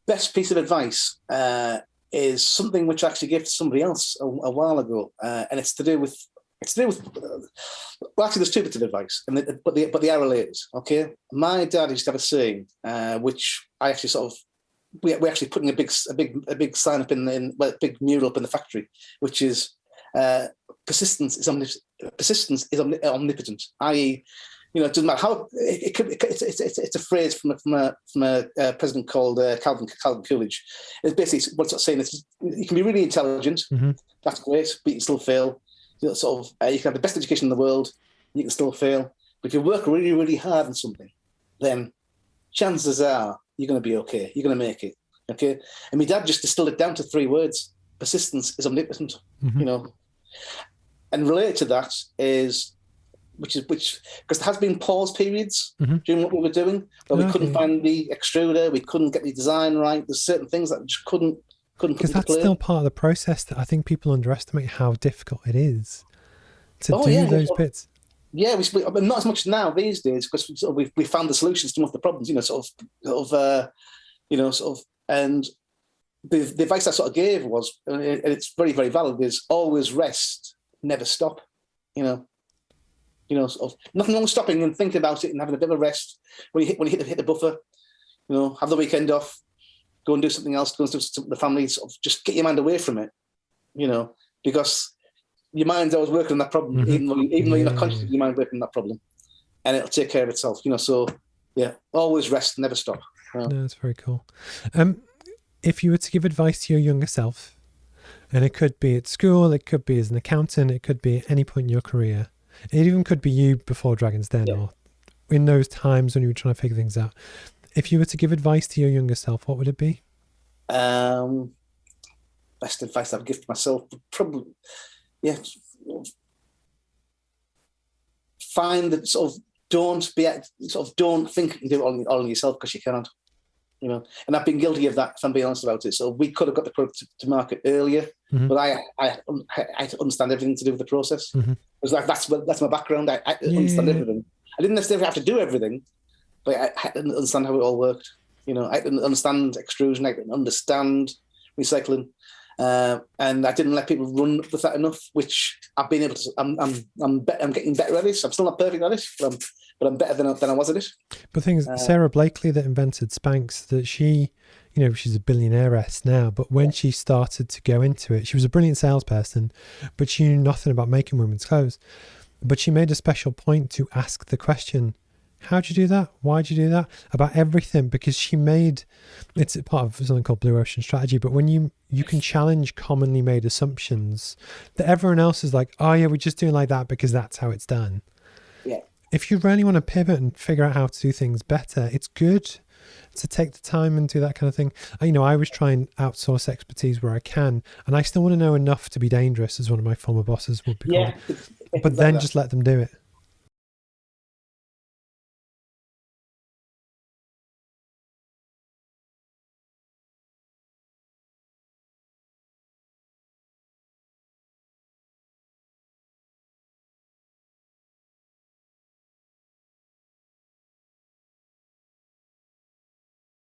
best piece of advice is something which I actually gave to somebody else a while ago, and it's to do with. Well, actually, there's two bits of advice, but they are related. Okay, my dad used to have a saying, which I actually sort of we're actually putting a big sign up a big mural up in the factory, which is persistence is omnipotent. I.e., it doesn't matter how it's a phrase from a president called Calvin Coolidge. It's basically what it's saying. You can be really intelligent, that's great, but you can still fail. You can have the best education in the world, you can still fail. But if you work really, really hard on something, then chances are you're going to be okay. You're going to make it. Okay. And my dad just distilled it down to 3 words: persistence is omnipotent. And related to that is, because there has been pause periods during what we were doing, but we couldn't find the extruder, we couldn't get the design right. There's certain things that just couldn't because that's still part of the process that I think people underestimate how difficult it is to do those bits. Yeah, not as much now these days because we found the solutions to most of the problems. And the advice I sort of gave was, and it's very, very valid, is always rest, never stop. Nothing wrong with stopping and thinking about it and having a bit of a rest when you hit the buffer. Have the weekend off. Go and do something else, go and do something with the family, just get your mind away from it, because your mind's always working on that problem, even though you're not conscious of your mind working on that problem, and it'll take care of itself, So, yeah, always rest, never stop. No, that's very cool. If you were to give advice to your younger self, and it could be at school, it could be as an accountant, it could be at any point in your career, it even could be you before Dragon's Den or in those times when you were trying to figure things out. If you were to give advice to your younger self, what would it be? Best advice I'd give to myself, probably, find that don't think you can do it all on yourself, because you can't. And I've been guilty of that, if I'm being honest about it. So we could have got the product to market earlier, but I had to understand everything to do with the process. It's like that's my background. I understand everything. I didn't necessarily have to do everything, but I didn't understand how it all worked. I didn't understand extrusion. I didn't understand recycling, and I didn't let people run with that enough. Which I've been able to. I'm getting better at it. I'm still not perfect at it, but I'm better than I was at it. But the thing is, Sarah Blakely that invented Spanx, that she, she's a billionairess now. But when she started to go into it, she was a brilliant salesperson, but she knew nothing about making women's clothes. But she made a special point to ask the question, how'd you do that? Why'd you do that? About everything, because it's part of something called Blue Ocean Strategy, but when you can challenge commonly made assumptions that everyone else is like, oh yeah, we're just doing like that because that's how it's done. Yeah. If you really want to pivot and figure out how to do things better, it's good to take the time and do that kind of thing. I always try and outsource expertise where I can, and I still want to know enough to be dangerous, as one of my former bosses would be called. But then just let them do it.